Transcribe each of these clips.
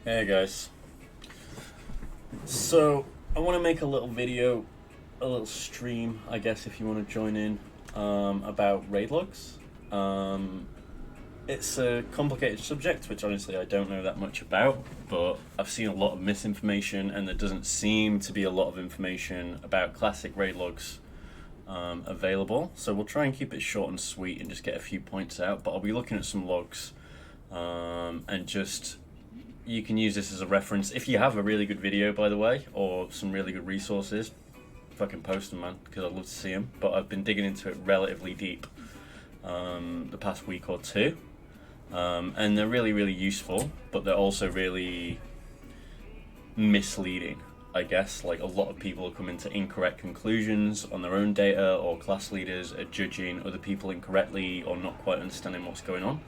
Hey guys. So I want to make a little video, a little stream, I guess, if you want to join in, about raid logs. It's a complicated subject, which honestly I don't know that much about, but I've seen a lot of misinformation, and there doesn't seem to be a lot of information about classic raid logs available. So we'll try and keep it short and sweet and just get a few points out. But I'll be looking at some logs, and just you can use this as a reference. If you have a really good video, by the way, or some really good resources, fucking post them, man, because I'd love to see them. But I've been digging into it relatively deep the past week or two, and they're really, really useful, but they're also really misleading, I guess. Like, a lot of people are coming to incorrect conclusions on their own data, or class leaders are judging other people incorrectly or not quite understanding what's going on.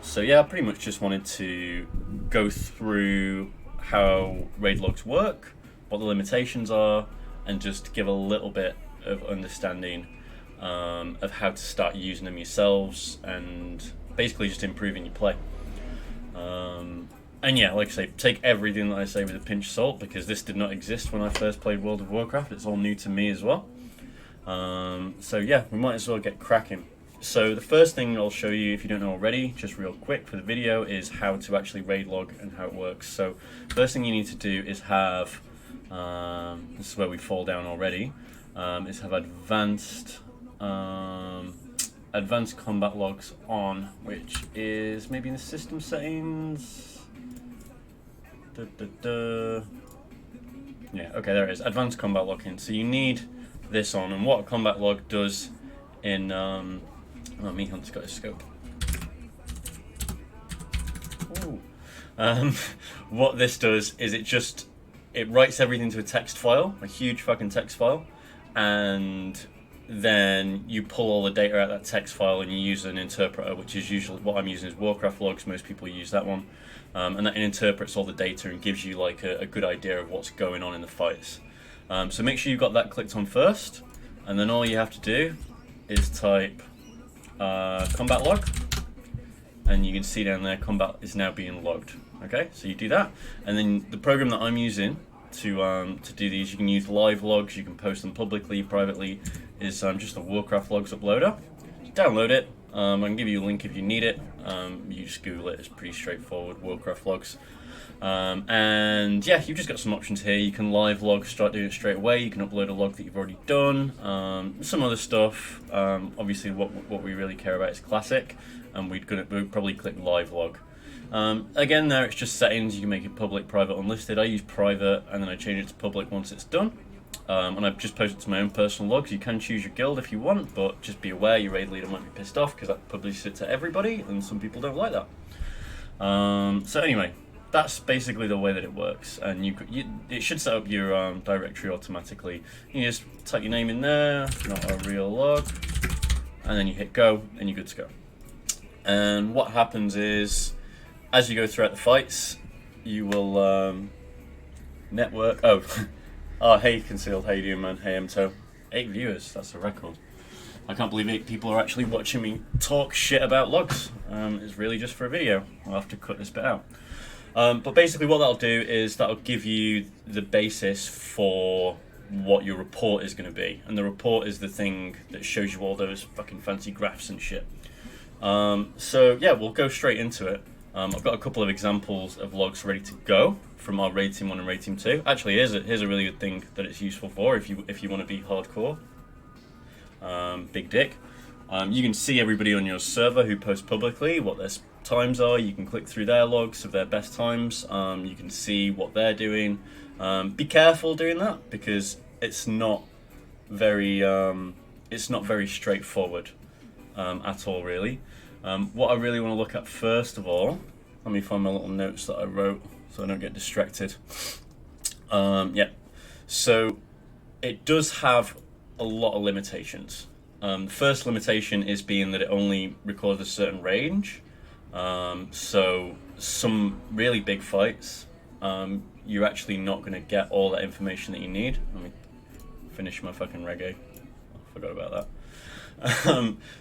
So yeah, I pretty much just wanted to go through how raid logs work, what the limitations are, and just give a little bit of understanding of how to start using them yourselves, and basically just improving your play. And yeah, like I say, take everything that I say with a pinch of salt, because this did not exist when I first played World of Warcraft. It's all new to me as well. So yeah, we might as well get cracking. So the first thing I'll show you, if you don't know already, just real quick for the video, is how to actually raid log and how it works. So first thing you need to do is have, this is where we fall down already, is have advanced combat logs on, which is maybe in the system settings. Yeah, okay, there it is, advanced combat logging. So you need this on, and what a combat log does in oh, me Hunt's got his scope. What this does is it writes everything to a text file, a huge fucking text file, and then you pull all the data out of that text file and you use an interpreter, which is usually what I'm using is Warcraft logs. Most people use that one, and that interprets all the data and gives you like a good idea of what's going on in the fights. So make sure you've got that clicked on first, and then all you have to do is type combat log, and you can see down there combat is now being logged. Okay, so you do that, and then the program that I'm using to do these, you can use live logs, you can post them publicly, privately, is just a Warcraft logs uploader. Just download it. I can give you a link if you need it. You just Google it, it's pretty straightforward, Warcraft logs. And yeah, you've just got some options here. You can live log, start doing it straight away. You can upload a log that you've already done. Some other stuff. Obviously, what we really care about is classic, and we'd probably click live log. Again, there it's just settings. You can make it public, private, unlisted. I use private, and then I change it to public once it's done. And I've just posted to my own personal logs. You can choose your guild if you want, but just be aware your raid leader might be pissed off because that publishes it to everybody, and some people don't like that. So anyway, that's basically the way that it works, and it should set up your directory automatically. You just type your name in there, not a real log, and then you hit go, and you're good to go. And what happens is, as you go throughout the fights, you will network. Oh, hey Concealed, how you doing, man? Hey MTO. 8 viewers, that's a record. I can't believe 8 people are actually watching me talk shit about logs. It's really just for a video. I'll have to cut this bit out. But basically what that'll do is that'll give you the basis for what your report is going to be. And the report is the thing that shows you all those fucking fancy graphs and shit. So yeah, we'll go straight into it. I've got a couple of examples of logs ready to go from our Raid Team 1 and Raid Team 2. Actually, here's a really good thing that it's useful for if you want to be hardcore. Big dick. You can see everybody on your server who posts publicly, what their times are. You can click through their logs of their best times. You can see what they're doing. Be careful doing that, because it's not very straightforward at all, really. What I really want to look at first of all, let me find my little notes that I wrote so I don't get distracted. Yeah, so it does have a lot of limitations. The first limitation is being that it only records a certain range. So some really big fights, you're actually not going to get all that information that you need. Let me finish my fucking reggae. I forgot about that.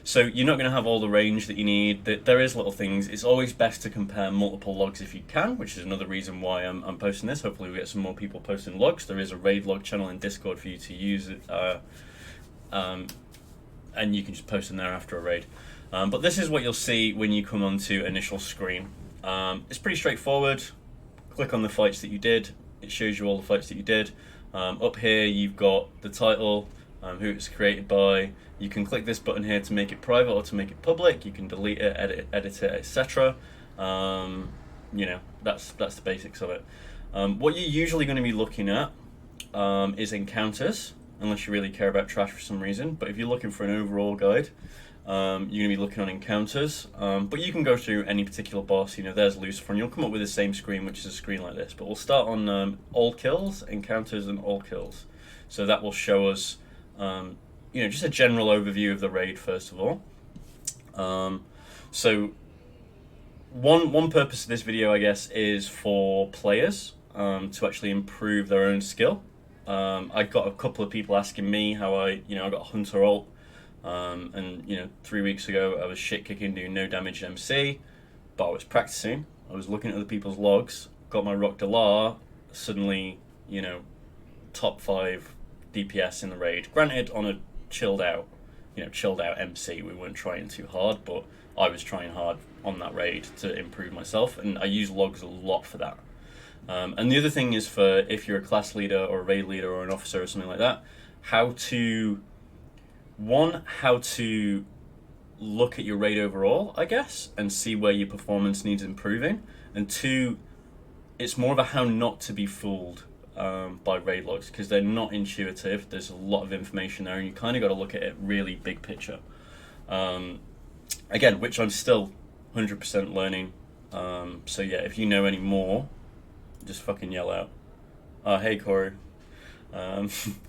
So you're not going to have all the range that you need. There is little things. It's always best to compare multiple logs if you can, which is another reason why I'm posting this. Hopefully we get some more people posting logs. There is a raid log channel in Discord for you to use it, and you can just post in there after a raid. But this is what you'll see when you come onto initial screen. It's pretty straightforward. Click on the fights that you did. It shows you all the fights that you did. Up here you've got the title, who it's created by. You can click this button here to make it private or to make it public. You can delete it, edit it, etc. That's the basics of it. What you're usually going to be looking at is encounters, unless you really care about trash for some reason. But if you're looking for an overall guide, you're going to be looking on encounters. But you can go through any particular boss. There's Lucifer, and you'll come up with the same screen, which is a screen like this. But we'll start on all kills, encounters, and all kills. So that will show us just a general overview of the raid first of all. So one purpose of this video, I guess, is for players to actually improve their own skill. I got a couple of people asking me how I got Hunter ult, and 3 weeks ago I was shit kicking, doing no damage MC, but I was practicing. I was looking at other people's logs, got my Rock Delar, suddenly top 5 DPS in the raid. Granted, on a chilled out MC. We weren't trying too hard, but I was trying hard on that raid to improve myself, and I use logs a lot for that. And the other thing is, for if you're a class leader or a raid leader or an officer or something like that, how to look at your raid overall, I guess, and see where your performance needs improving, and 2, it's more of a how not to be fooled by raid logs, because they're not intuitive. There's a lot of information there, and you kind of got to look at it really big picture. Again, which I'm still 100% learning. So yeah, if you know any more, just fucking yell out. Hey Corey, how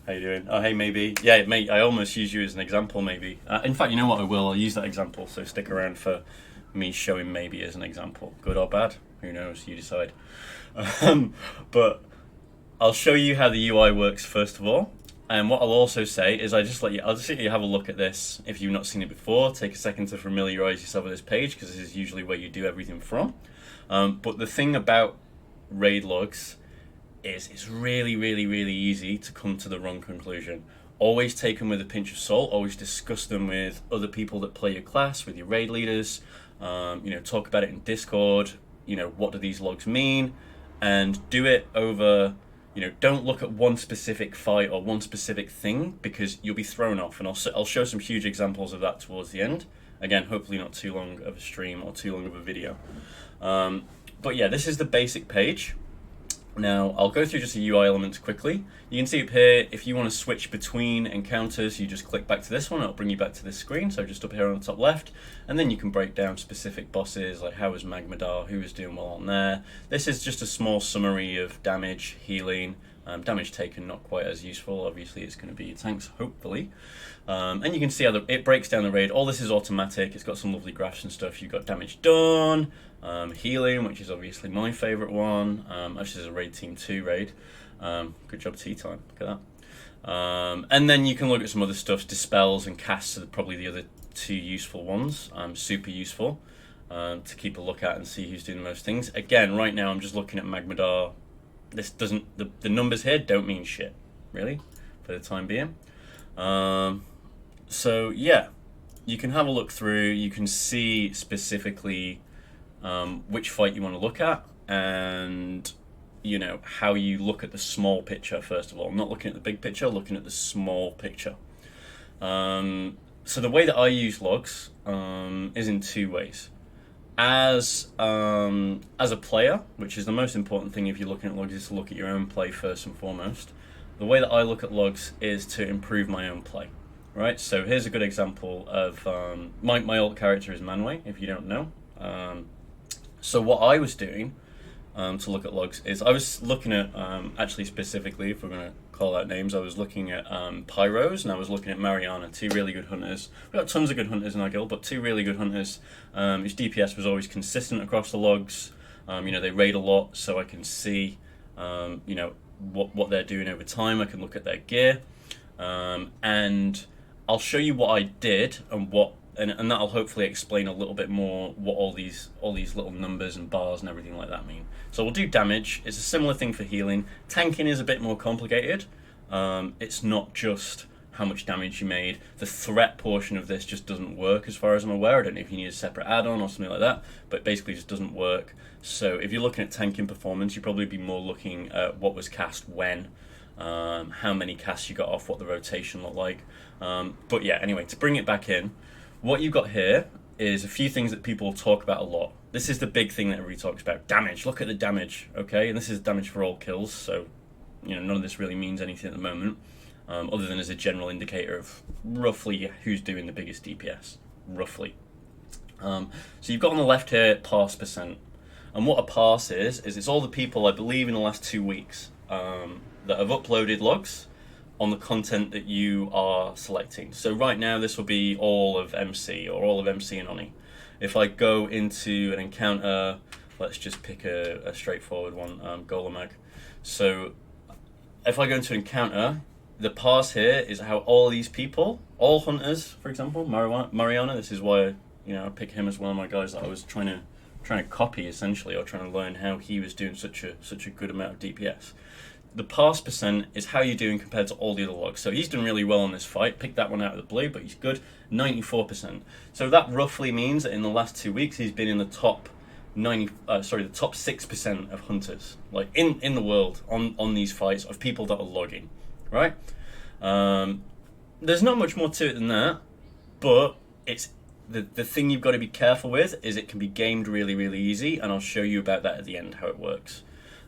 you doing? Oh hey, maybe. Yeah, mate, I almost use you as an example, maybe. In fact, you know what, I'll use that example, so stick around for me showing maybe as an example. Good or bad, who knows, you decide. But I'll show you how the UI works first of all, and what I'll also say is I'll just let you have a look at this if you've not seen it before. Take a second to familiarize yourself with this page, because this is usually where you do everything from. But the thing about raid logs is it's really, really, really easy to come to the wrong conclusion. Always take them with a pinch of salt. Always discuss them with other people that play your class, with your raid leaders. Talk about it in Discord. What do these logs mean? And do it over. Don't look at one specific fight or one specific thing, because you'll be thrown off. And I'll show some huge examples of that towards the end. Again, hopefully not too long of a stream or too long of a video. But yeah, this is the basic page. Now, I'll go through just the UI elements quickly. You can see up here, if you want to switch between encounters, you just click back to this one. It'll bring you back to this screen, so just up here on the top left. And then you can break down specific bosses, like how was Magmadar, who was doing well on there. This is just a small summary of damage, healing, damage taken, not quite as useful. Obviously, it's going to be your tanks, hopefully. And you can see how it breaks down the raid. All this is automatic. It's got some lovely graphs and stuff. You've got damage done, healing, which is obviously my favourite one. Actually, this is a raid team 2 raid. Good job, tea time. Look at that. And then you can look at some other stuff. Dispels and casts are probably the other 2 useful ones. Super useful to keep a look at and see who's doing the most things. Again, right now I'm just looking at Magmadar. This doesn't, the numbers here don't mean shit, really, for the time being. So yeah, you can have a look through. You can see specifically which fight you want to look at, and how you look at the small picture first of all. Not looking at the big picture, looking at the small picture. So the way that I use logs is in 2 ways. As a player, which is the most important thing if you're looking at logs, is to look at your own play first and foremost. The way that I look at logs is to improve my own play, right? So here's a good example of my alt character is Manwë, if you don't know. So what I was doing to look at logs is I was looking at, actually specifically, if we're going to call out names, I was looking at Pyros, and I was looking at Mariana, 2 really good hunters. We've got tons of good hunters in our guild, but 2 really good hunters. His DPS was always consistent across the logs. They raid a lot, so I can see, what they're doing over time. I can look at their gear. And I'll show you what I did and that'll hopefully explain a little bit more what all these little numbers and bars and everything like that mean. So we'll do damage. It's a similar thing for healing. Tanking is a bit more complicated. It's not just how much damage you made. The threat portion of this just doesn't work as far as I'm aware. I don't know if you need a separate add-on or something like that, but basically just doesn't work. So if you're looking at tanking performance, you'd probably be more looking at what was cast when, how many casts you got off, what the rotation looked like. But yeah, anyway, to bring it back in, what you've got here is a few things that people talk about a lot. This is the big thing that everybody talks about. Damage. Look at the damage, okay? And this is damage for all kills, so none of this really means anything at the moment. Other than as a general indicator of roughly who's doing the biggest DPS, roughly. So you've got on the left here pass percent, and what a pass is it's all the people, I believe, in the last 2 weeks that have uploaded logs on the content that you are selecting. So right now this will be all of MC or all of MC and Oni. If I go into an encounter, let's just pick a straightforward one, Golemag. So if I go into an encounter, the pass here is how all these people, all hunters, for example, Mariana, this is why I pick him as one of my guys that I was trying to copy essentially, or trying to learn how he was doing such a good amount of DPS. The pass percent is how you're doing compared to all the other logs. So he's done really well in this fight. Picked that one out of the blue, but he's good. 94%. So that roughly means that in the last 2 weeks he's been in the top the top 6% of hunters, like in the world on these fights of people that are logging, right? There's not much more to it than that, but it's the thing you've got to be careful with is it can be gamed really, really easy, and I'll show you about that at the end, how it works.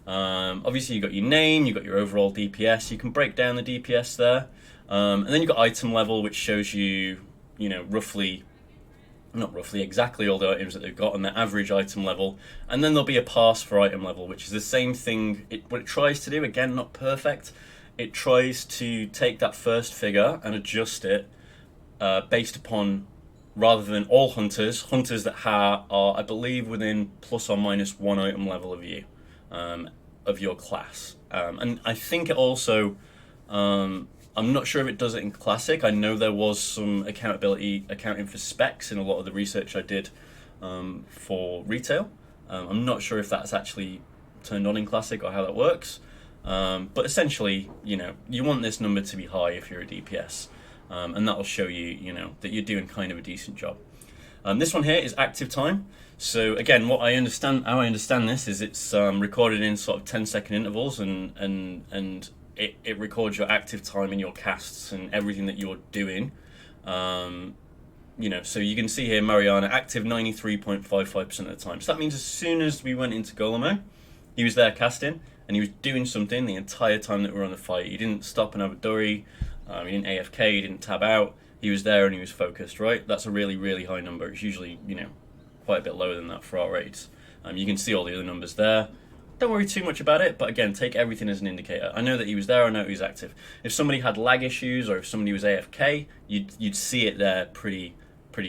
Obviously you've got your name, you've got your overall DPS, you can break down the DPS there, and then you've got item level, which shows you, roughly, not roughly, exactly all the items that they've got and their average item level, and then there'll be a pass for item level, which is the same thing. What it tries to do, again, not perfect, it tries to take that first figure and adjust it based upon, rather than all hunters that are, I believe, within plus or minus 1 item level of you. Of your class, and I think it also, I'm not sure if it does it in Classic. I know there was some accountability accounting for specs in a lot of the research I did for retail. I'm not sure if that's actually turned on in Classic or how that works, but essentially, you want this number to be high if you're a DPS, and that'll show you, that you're doing kind of a decent job. This one here is active time. So again, how I understand this is it's recorded in sort of 10-second intervals, and it records your active time in your casts and everything that you're doing. So you can see here Mariana active 93.55% of the time. So that means as soon as we went into Golemo, he was there casting and he was doing something the entire time that we were on the fight. He didn't stop and have a durry, he didn't AFK, he didn't tab out. He was there and he was focused, right? That's a really, really high number. It's usually, quite a bit lower than that for our raids. You can see all the other numbers there. Don't worry too much about it, but again, take everything as an indicator. I know that he was there, I know he was active. If somebody had lag issues or if somebody was AFK, you'd see it there pretty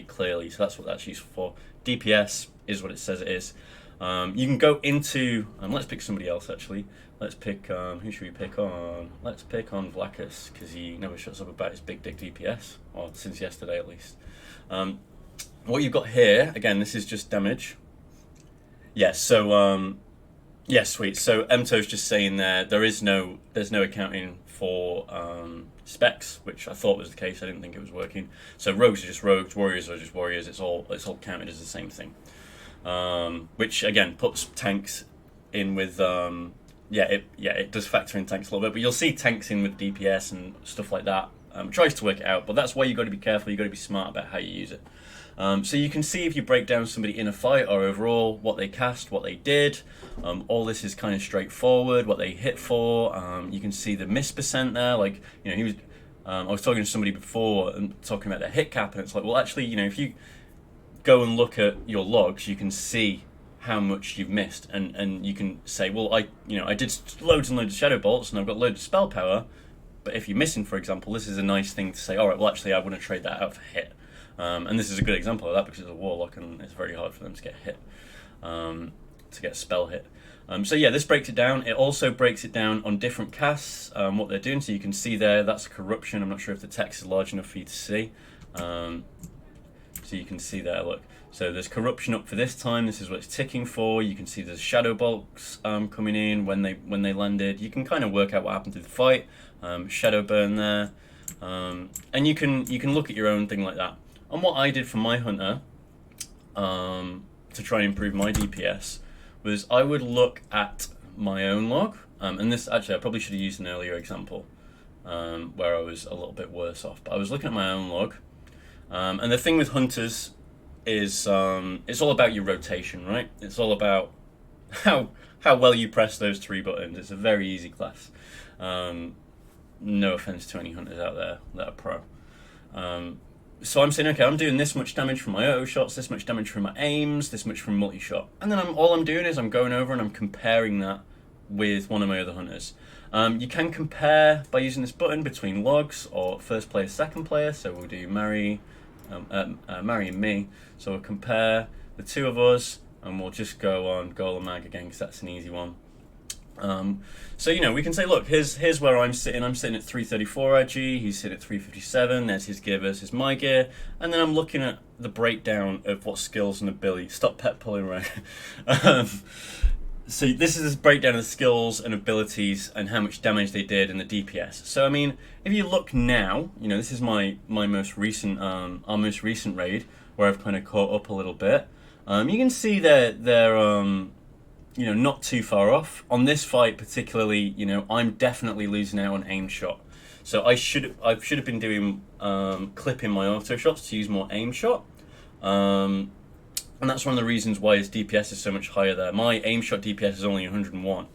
clearly. So that's what that's useful for. DPS is what it says it is. You can go into, let's pick somebody else actually. Let's pick, who should we pick on? Let's pick on Vlacus, because he never shuts up about his big dick DPS, or since yesterday at least. What you've got here, again, this is just damage. Yes, so, sweet. So Emto's just saying there's no accounting for specs, which I thought was the case. I didn't think it was working. So rogues are just rogues, warriors are just warriors. It's all counted as the same thing. Which again puts tanks in with it does factor in tanks a little bit, but you'll see tanks in with DPS and stuff like that. It tries to work it out, but that's why you've got to be careful. You've got to be smart about how you use it. So you can see if you break down somebody in a fight or overall, what they cast, what they did. All this is kind of straightforward, what they hit for. You can see the miss percent there. Like, he was. I was talking to somebody before and talking about their hit cap, and it's like, well, actually, if you go and look at your logs, you can see how much you've missed, and you can say, well, I did loads and loads of shadow bolts, and I've got loads of spell power. But if you're missing, for example, this is a nice thing to say. All right, well, actually, I want to trade that out for hit. And this is a good example of that because it's a warlock and it's very hard for them to get hit, to get spell hit. So yeah, this breaks it down. It also breaks it down on different casts, what they're doing. So you can see there, that's corruption. I'm not sure if the text is large enough for you to see. So you can see there, look. So there's corruption up for this time. This is what it's ticking for. You can see there's shadow bolts coming in when they landed. You can kind of work out what happened to the fight. Shadow burn there, and you can look at your own thing like that. And what I did for my hunter to try and improve my DPS was I would look at my own log, and this actually I probably should have used an earlier example where I was a little bit worse off. But I was looking at my own log, and the thing with hunters is it's all about your rotation, right? It's all about how well you press those 3 buttons. It's a very easy class. No offense to any hunters out there that are pro. So I'm saying, okay, I'm doing this much damage from my auto shots, this much damage from my aims, this much from multi-shot. And then all I'm doing is I'm going over and I'm comparing that with one of my other hunters. You can compare by using this button between logs or first player, second player. So we'll do Mary and me. So we'll compare the 2 of us and we'll just go on Golemag again because that's an easy one. So, you know, we can say, look, here's where I'm sitting. I'm sitting at 334 IG, he's sitting at 357, there's his gear versus my gear, and then I'm looking at the breakdown of what skills and abilities. Stop pet pulling around. So this is a breakdown of the skills and abilities and how much damage they did and the DPS. So, I mean, if you look now, you know, this is my most recent, our most recent raid, where I've kind of caught up a little bit. You can see they're you know, not too far off. On this fight particularly, you know, I'm definitely losing out on aim shot. So I should have been doing clipping my auto shots to use more aim shot. And that's one of the reasons why his DPS is so much higher there. My aim shot DPS is only 101,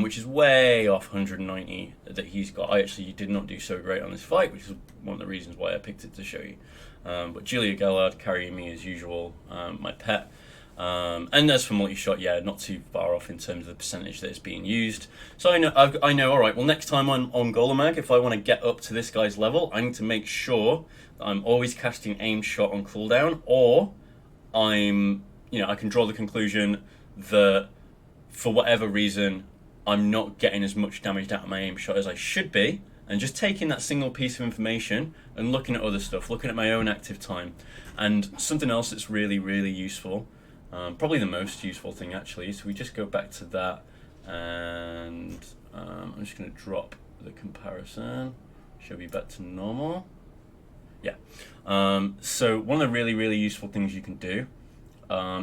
which is way off 190 that he's got. I actually did not do so great on this fight, which is one of the reasons why I picked it to show you. But Julia Gallard carrying me as usual, my pet. And as for multi-shot, yeah, not too far off in terms of the percentage that is being used. So I know. All right. Well, next time on Golemag, if I want to get up to this guy's level, I need to make sure that I'm always casting aim shot on cooldown, or I can draw the conclusion that for whatever reason, I'm not getting as much damage out of my aim shot as I should be, and just taking that single piece of information and looking at other stuff, looking at my own active time, and something else that's really, really useful. Probably the most useful thing actually. So we just go back to that, and I'm just going to drop the comparison. Should be back to normal. Yeah. So one of the really, really useful things you can do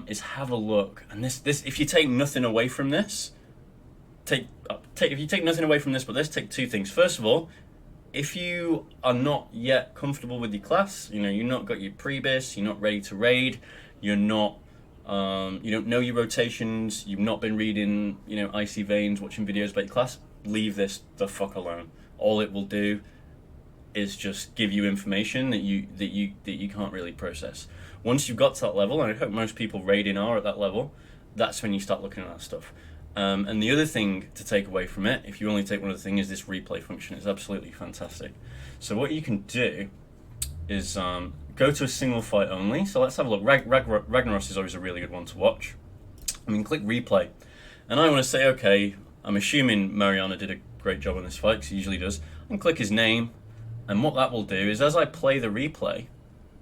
is have a look. And this if you take nothing away from this, if you take nothing away from this, but let's take 2 things. First of all, if you are not yet comfortable with your class, you know, you've not got your pre-bis, you're not ready to raid, you're not. You don't know your rotations, you've not been reading, you know, Icy Veins, watching videos about your class, leave this the fuck alone. All it will do is just give you information that you can't really process. Once you've got to that level, and I hope most people raiding are at that level, that's when you start looking at that stuff. And the other thing to take away from it, if you only take one other thing, is this replay function. It's absolutely fantastic. So what you can do is go to a single fight only. So let's have a look. Ragnaros is always a really good one to watch. I mean, click replay. And I want to say, okay, I'm assuming Mariana did a great job on this fight, because he usually does. And click his name. And what that will do is, as I play the replay,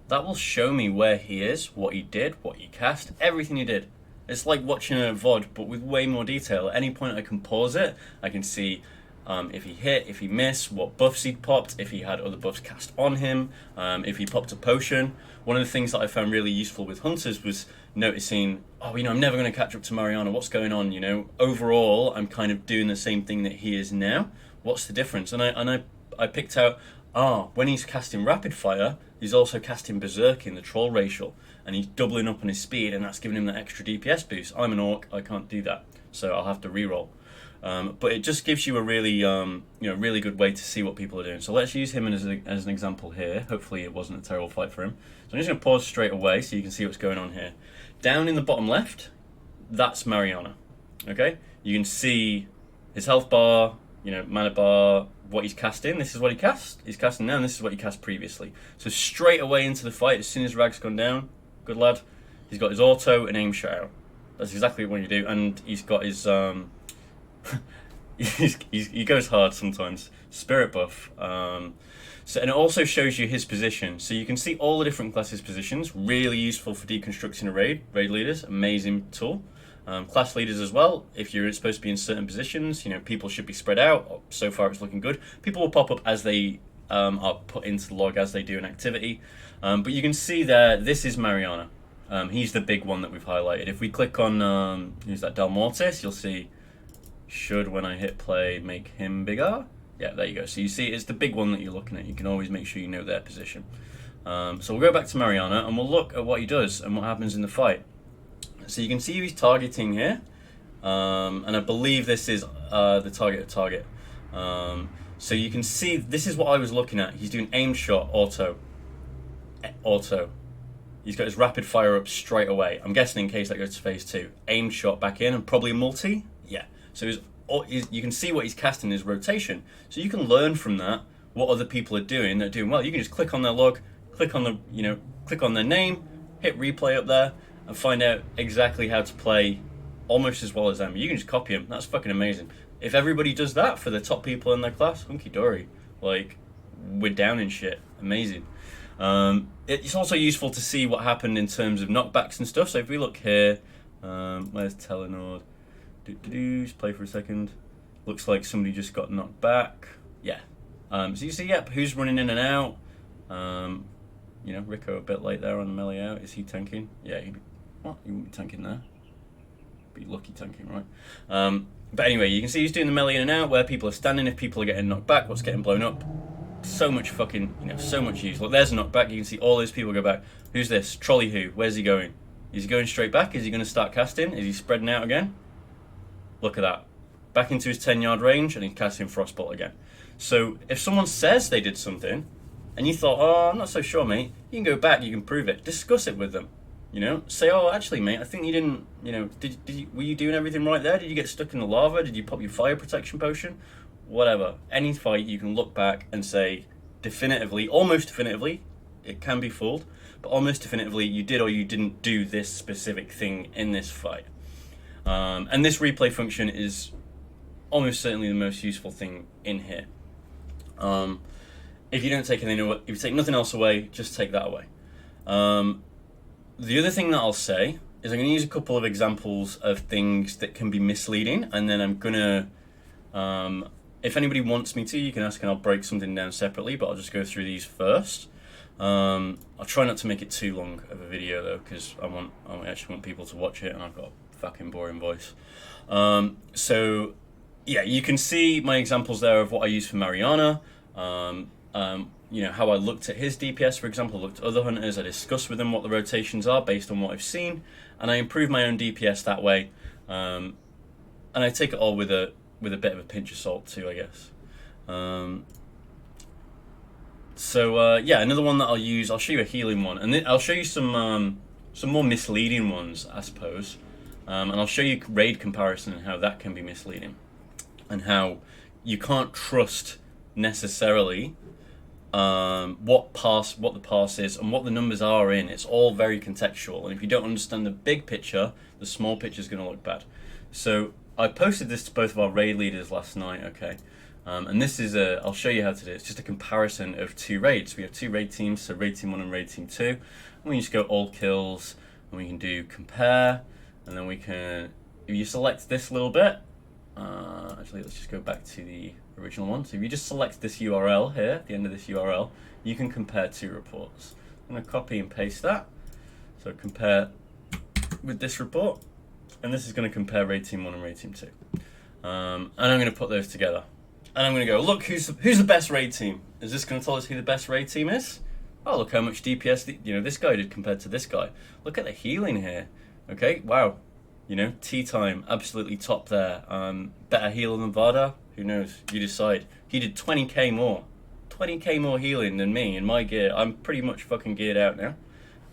that will show me where he is, what he did, what he cast, everything he did. It's like watching a VOD, but with way more detail. At any point I can pause it. I can see if he hit, if he missed, what buffs he popped, if he had other buffs cast on him, if he popped a potion. One of the things that I found really useful with hunters was noticing, oh, you know, I'm never going to catch up to Mariana. What's going on? You know, overall, I'm kind of doing the same thing that he is now. What's the difference? And I picked out, when he's casting Rapid Fire, he's also casting Berserk in the Troll Racial, and he's doubling up on his speed, and that's giving him that extra DPS boost. I'm an orc, I can't do that, so I'll have to reroll. But it just gives you a really, really good way to see what people are doing. So let's use him as an example here. Hopefully it wasn't a terrible fight for him. So I'm just going to pause straight away so you can see what's going on here. Down in the bottom left, that's Mariana. Okay, you can see his health bar, you know, mana bar, what he's casting. This is what he cast. He's casting now, and this is what he cast previously. So straight away into the fight, as soon as Rag's gone down, good lad, he's got his auto and aim shot out. That's exactly what you do, and he's got his he goes hard sometimes. Spirit buff. So, and it also shows you his position. So you can see all the different classes' positions. Really useful for deconstructing a raid. Raid leaders, amazing tool. Class leaders as well. If you're supposed to be in certain positions, people should be spread out. So far, it's looking good. People will pop up as they are put into the log as they do an activity. But you can see there, this is Mariana. He's the big one that we've highlighted. If we click on, who's that, Dalmortis, you'll see, should when I hit play make him bigger? Yeah, there you go. So you see it's the big one that you're looking at. You can always make sure you know their position. So we'll go back to Mariana and we'll look at what he does and what happens in the fight. So you can see he's targeting here. And I believe this is the target. So you can see this is what I was looking at. He's doing aim shot, auto. He's got his rapid fire up straight away. I'm guessing in case that goes to phase 2. Aim shot back in and probably multi. Yeah. So you can see what he's casting in his rotation. So you can learn from that what other people are doing. They're doing well. You can just click on their log, click on their name, hit replay up there, and find out exactly how to play almost as well as them. You can just copy them. That's fucking amazing. If everybody does that for the top people in their class, hunky dory. Like, we're down in shit. Amazing. It's also useful to see what happened in terms of knockbacks and stuff. So if we look here, where's Telenord? Just play for a second. Looks like somebody just got knocked back. Yeah. So you see, yep, who's running in and out. Rico a bit late there on the melee out. Is he tanking? Yeah, he wouldn't be tanking there. Be lucky tanking, right? But anyway, you can see he's doing the melee in and out where people are standing. If people are getting knocked back, what's getting blown up. So much fucking, so much use. Look, there's a knockback. You can see all those people go back. Who's this? Trolley who? Where's he going? Is he going straight back? Is he going to start casting? Is he spreading out again? Look at that. Back into his 10-yard range, and he's casting Frostbolt again. So if someone says they did something, and you thought, oh, I'm not so sure, mate, you can go back, you can prove it. Discuss it with them. Say, oh, actually, mate, I think you didn't, were you doing everything right there? Did you get stuck in the lava? Did you pop your fire protection potion? Whatever. Any fight, you can look back and say definitively, almost definitively, it can be fooled, but almost definitively, you did or you didn't do this specific thing in this fight. And this replay function is almost certainly the most useful thing in here. If you don't take anything away, if you take nothing else away, just take that away. The other thing that I'll say is I'm going to use a couple of examples of things that can be misleading, and then I'm going to, if anybody wants me to, you can ask and I'll break something down separately, but I'll just go through these first. I'll try not to make it too long of a video though, because I actually want people to watch it, and I've got a fucking boring voice. So yeah, you can see my examples there of what I use for Mariana. How I looked at his DPS, for example, looked at other hunters, I discussed with them what the rotations are based on what I've seen, and I improve my own DPS that way. And I take it all with a bit of a pinch of salt too, I guess. Another one that I'll use, I'll show you a healing one, and I'll show you some more misleading ones, I suppose. And I'll show you raid comparison and how that can be misleading, and how you can't trust necessarily what the pass is and what the numbers are in. It's all very contextual, and if you don't understand the big picture, the small picture is going to look bad. So I posted this to both of our raid leaders last night, okay? And this is I'll show you how to do it. It's just a comparison of two raids. We have two raid teams, so raid team 1 and raid team 2. And we just go all kills, and we can do compare, and then we can, if you select this little bit, actually let's just go back to the original one. So if you just select this URL here, at the end of this URL, you can compare two reports. I'm going to copy and paste that. So compare with this report, and this is going to compare raid team 1 and raid team 2. And I'm going to put those together. And I'm going to go, look, who's the best raid team? Is this going to tell us who the best raid team is? Oh, look how much DPS this guy did compared to this guy. Look at the healing here. Okay, wow. Tea time, absolutely top there. Better healer than Vardar? Who knows? You decide. He did 20k more. 20k more healing than me in my gear. I'm pretty much fucking geared out now.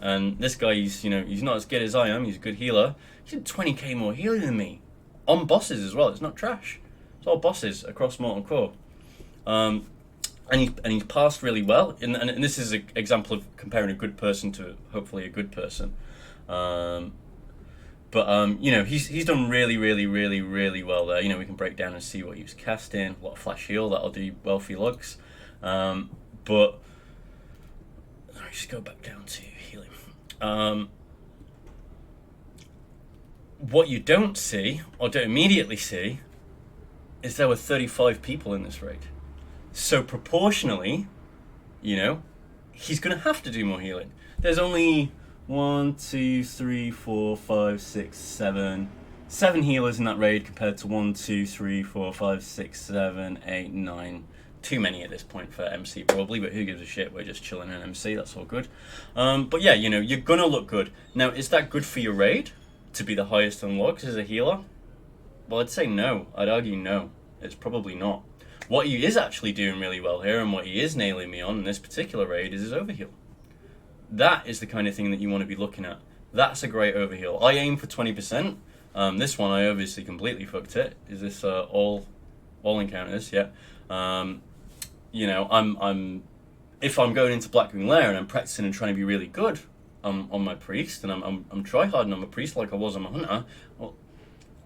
And this guy, he's not as good as I am. He's a good healer. He did 20k more healing than me. On bosses as well. It's not trash. It's all bosses across Molten Core. And he's passed really well. And this is an example of comparing a good person to hopefully a good person. But But you know, he's done really, really, really, really well there. You know, we can break down and see what he was casting. A lot of flash heal, that'll do well for your lugs. But let me just go back down to healing. What you don't see, or don't immediately see, is there were 35 people in this raid. So proportionally, you know, he's going to have to do more healing. There's only 1, 2, 3, 4, 5, 6, 7 healers in that raid compared to 1, 2, 3, 4, 5, 6, 7, 8, 9. Too many at this point for MC probably, but who gives a shit? We're just chilling in MC, that's all good. But yeah, you know, you're going to look good. Now, is that good for your raid? To be the highest on logs as a healer? Well, I'd say no. I'd argue no. It's probably not. What he is actually doing really well here, and what he is nailing me on in this particular raid, is his overheal. That is the kind of thing that you want to be looking at. That's a great overheal. I aim for 20%. This one I obviously completely fucked it. Is this all encounters? Yeah. You know, I'm if I'm going into Blackwing Lair and I'm practicing and trying to be really good on my priest, and I'm tryharding on my priest like I was on my hunter, well,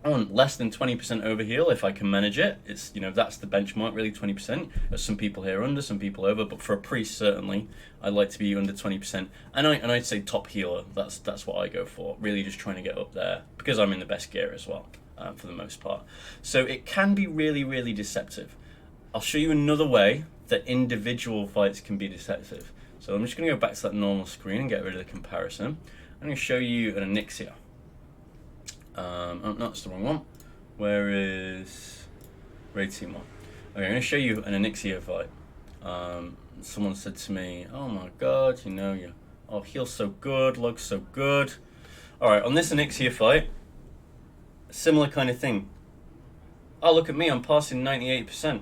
I want less than 20% overheal if I can manage it. It's, you know, that's the benchmark, really, 20%. There's some people here under, some people over, but for a priest, certainly, I'd like to be under 20%. And I'd say top healer, that's what I go for, really just trying to get up there, because I'm in the best gear as well, for the most part. So it can be really, really deceptive. I'll show you another way that individual fights can be deceptive. So I'm just going to go back to that normal screen and get rid of the comparison. I'm going to show you an Onyxia. Oh, no, that's the wrong one. Where is Raid Team 1? Okay, I'm going to show you an Onyxia fight. Someone said to me, oh my god, you know, heal's so good, lug's so good. Alright, on this Onyxia fight, similar kind of thing. Oh, look at me, I'm passing 98%.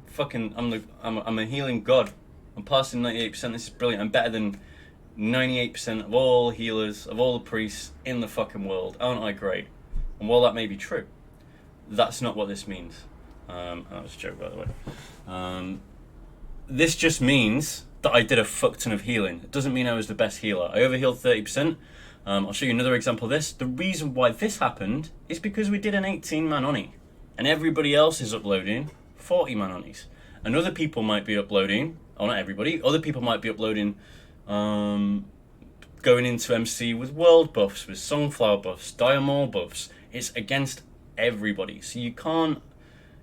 Fucking, I'm a healing god. I'm passing 98%, this is brilliant. I'm better than 98% of all healers, of all the priests in the fucking world. Aren't I great? And while that may be true, that's not what this means. That was a joke, by the way. This just means that I did a fuck ton of healing. It doesn't mean I was the best healer. I overhealed 30%. I'll show you another example of this. The reason why this happened is because we did an 18-man Oni, and everybody else is uploading 40-man Onis. And other people might be uploading, or not everybody, other people might be uploading going into MC with world buffs, with Songflower buffs, Diamol buffs. It's against everybody. So you can't,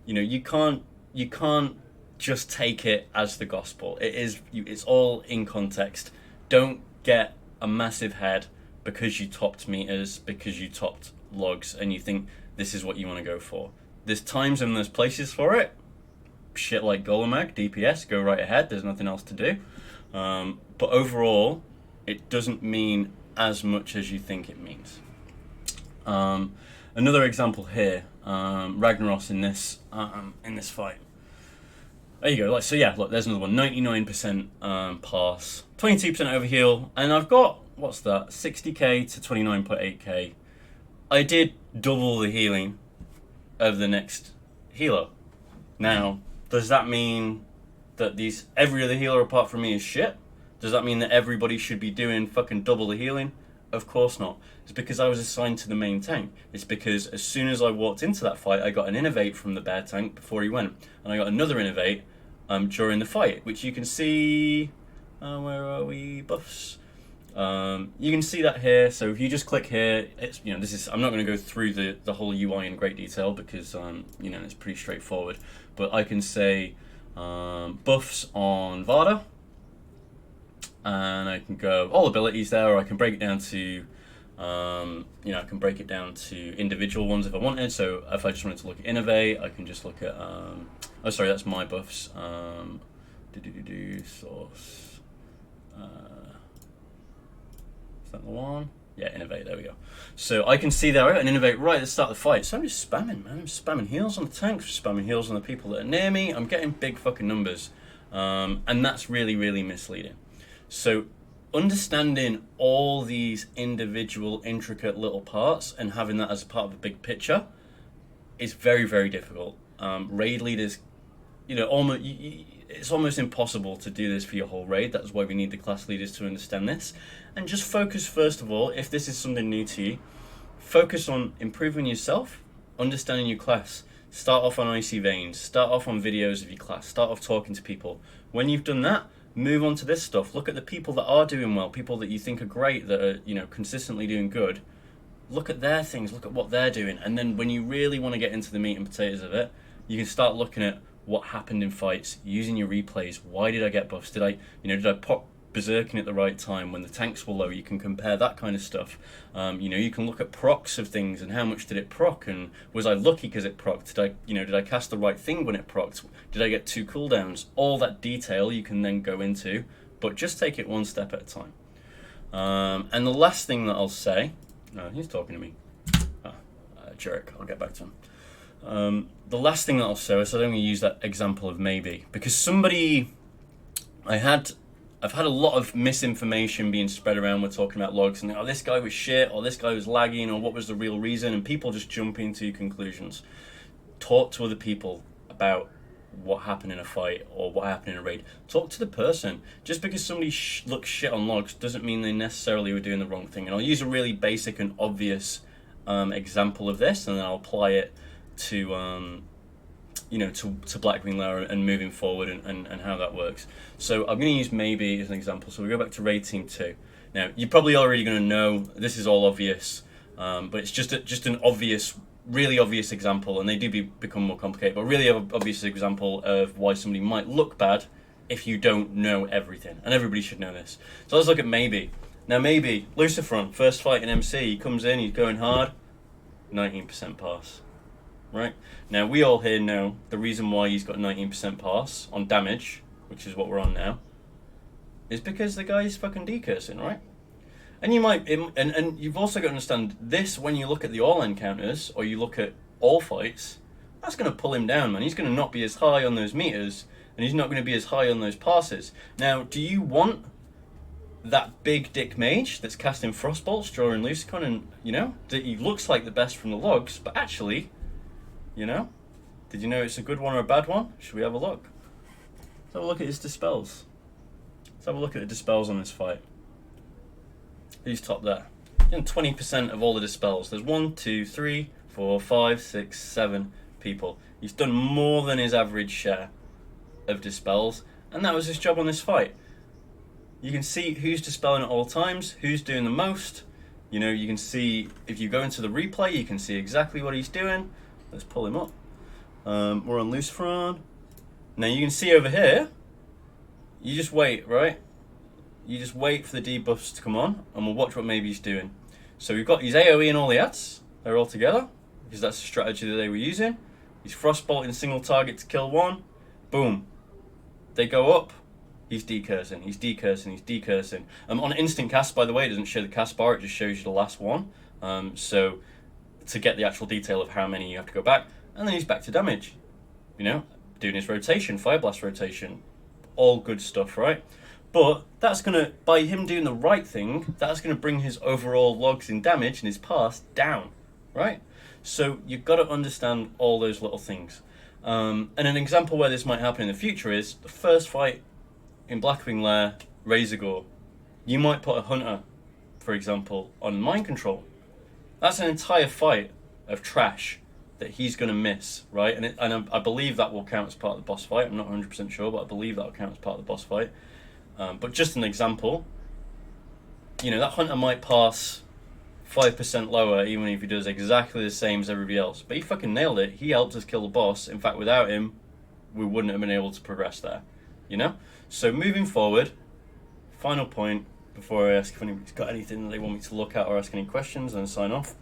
you know, you can't just take it as the gospel. It's all in context. Don't get a massive head because you topped meters, because you topped logs, and you think this is what you want to go for. There's times and there's places for it. Shit like Golemag, DPS, go right ahead. There's nothing else to do. But overall, it doesn't mean as much as you think it means. Another example here, Ragnaros in this fight. There you go. Like, so yeah, look, there's another one. 99% pass, 22% overheal, and I've got, what's that? 60k to 29.8k. I did double the healing of the next healer. Now, does that mean that every other healer apart from me is shit? Does that mean that everybody should be doing fucking double the healing? Of course not. It's because I was assigned to the main tank. It's because as soon as I walked into that fight, I got an innovate from the bear tank before he went, and I got another innovate during the fight, which you can see. Where are we? Buffs. You can see that here. So if you just click here, it's, you know, this is. I'm not going to go through the whole UI in great detail because you know, it's pretty straightforward. But I can say buffs on Vada. And I can go all abilities there, or I can break it down to, you know, I can break it down to individual ones if I wanted. So if I just wanted to look at Innovate, I can just look at, oh sorry, that's my buffs. Source. Is that the one? Yeah, Innovate, there we go. So I can see there an Innovate right at the start of the fight. So I'm just spamming, man. I'm spamming heals on the tanks, spamming heals on the people that are near me. I'm getting big fucking numbers. And that's really, really misleading. So understanding all these individual intricate little parts and having that as a part of a big picture is very, very difficult. Raid leaders, you know, it's almost impossible to do this for your whole raid. That's why we need the class leaders to understand this. And just focus, first of all, if this is something new to you, focus on improving yourself, understanding your class. Start off on icy veins, start off on videos of your class, start off talking to people. When you've done that, move on to this stuff. Look at the people that are doing well, people that you think are great, that are, you know, consistently doing good. Look at their things, look at what they're doing. And then when you really want to get into the meat and potatoes of it, you can start looking at what happened in fights, using your replays. Why did I get buffs? Did I pop berserking at the right time when the tanks were low? You can compare that kind of stuff. You can look at procs of things and how much did it proc, and was I lucky because it procced? Did I cast the right thing when it procced? Did I get 2 cooldowns? All that detail you can then go into, but just take it one step at a time. And the last thing that I'll say, he's talking to me. Jerk, I'll get back to him. The last thing that I'll say is I'm going to use that example of maybe, because I've had a lot of misinformation being spread around. We're talking about logs and this guy was shit, or this guy was lagging, or what was the real reason, and people just jumping to conclusions. Talk to other people about what happened in a fight or what happened in a raid. Talk to the person. Just because somebody looks shit on logs doesn't mean they necessarily were doing the wrong thing. And I'll use a really basic and obvious example of this, and then I'll apply it to Blackwing Lair and moving forward and how that works. So I'm going to use maybe as an example. So we go back to Raid Team 2. Now, you're probably already going to know this is all obvious, but it's just an obvious, really obvious example, and they do become more complicated, but really obvious example of why somebody might look bad if you don't know everything, and everybody should know this. So let's look at maybe. Now maybe, Lucifron, first fight in MC, he comes in, he's going hard, 19% pass. Right? Now we all here know the reason why he's got 19% pass on damage, which is what we're on now, is because the guy's fucking decursing, right? And you might, and you've also got to understand this when you look at the all encounters, or you look at all fights, that's going to pull him down, man. He's going to not be as high on those meters, and he's not going to be as high on those passes. Now, do you want that big dick mage that's casting Frostbolts, drawing Lucicon, and, that he looks like the best from the logs, but actually, did you know it's a good one or a bad one? Should we have a look? Let's have a look at his dispels. Let's have a look at the dispels on this fight. Who's top there? 20% of all the dispels. There's 1, 2, 3, 4, 5, 6, 7 people. He's done more than his average share of dispels, and that was his job on this fight. You can see who's dispelling at all times, who's doing the most. You can see, if you go into the replay, you can see exactly what he's doing. Let's pull him up. We're on Lucifron. Now you can see over here, you just wait, right? You just wait for the debuffs to come on, and we'll watch what maybe he's doing. So we've got his AoE and all the ads. They're all together, because that's the strategy that they were using. He's Frostbolting single target to kill one. Boom. They go up. He's decursing, he's decursing, he's decursing. On instant cast, by the way, it doesn't show the cast bar, it just shows you the last one. So to get the actual detail of how many you have to go back, and then he's back to damage. Doing his rotation, Fire Blast rotation. All good stuff, right? But that's gonna, by him doing the right thing, that's gonna bring his overall logs in damage and his pass down, right? So you've got to understand all those little things. And an example where this might happen in the future is the first fight in Blackwing Lair, Razorgore. You might put a Hunter, for example, on Mind Control. That's an entire fight of trash that he's going to miss, right? And I believe that will count as part of the boss fight. I'm not 100% sure, but I believe that will count as part of the boss fight. But just an example, that Hunter might pass 5% lower even if he does exactly the same as everybody else. But he fucking nailed it. He helped us kill the boss. In fact, without him, we wouldn't have been able to progress there, So moving forward, final point, before I ask if anybody's got anything that they want me to look at or ask any questions and sign off.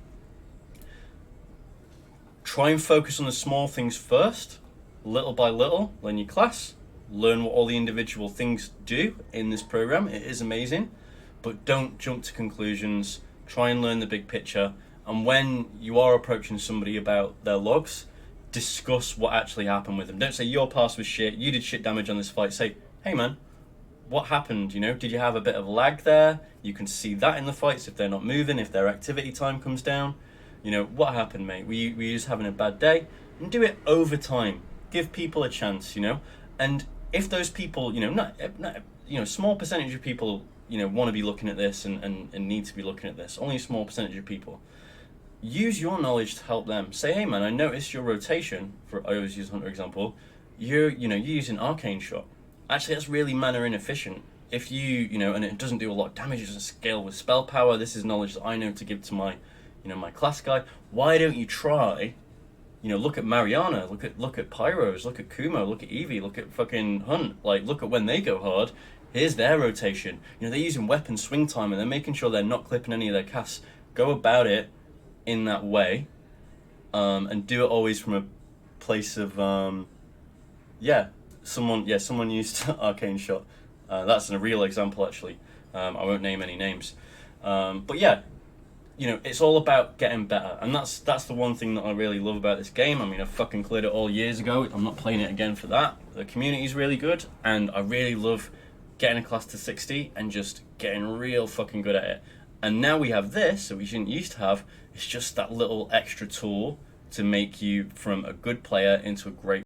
Try and focus on the small things first, little by little, learn your class, learn what all the individual things do in this program. It is amazing, but don't jump to conclusions. Try and learn the big picture, and when you are approaching somebody about their logs, discuss what actually happened with them. Don't say your pass was shit, you did shit damage on this fight. Say, hey man, what happened? Did you have a bit of lag there? You can see that in the fights if they're not moving, if their activity time comes down. What happened, mate? Were you just having a bad day? And do it over time. Give people a chance, And if those people, small percentage of people, want to be looking at this and need to be looking at this, only a small percentage of people. use your knowledge to help them. Say, hey man, I noticed your rotation. For I always use Hunter example. You're using Arcane Shot. Actually, that's really mana inefficient. If and it doesn't do a lot of damage, it doesn't scale with spell power. This is knowledge that I know to give to my, my class guy. Why don't you try? Look at Mariana, look at Pyros, look at Kumo, look at Eevee, look at fucking Hunt. Like, look at when they go hard. Here's their rotation. They're using weapon swing time and they're making sure they're not clipping any of their casts. Go about it in that way, and do it always from a place of someone used Arcane Shot. That's a real example, actually. I won't name any names, but yeah, it's all about getting better, and that's the one thing that I really love about this game. I mean, I fucking cleared it all years ago. I'm not playing it again for that. The community's really good, and I really love getting a class to 60 and just getting real fucking good at it. And now we have this that we didn't used to have. It's just that little extra tool to make you from a good player into a great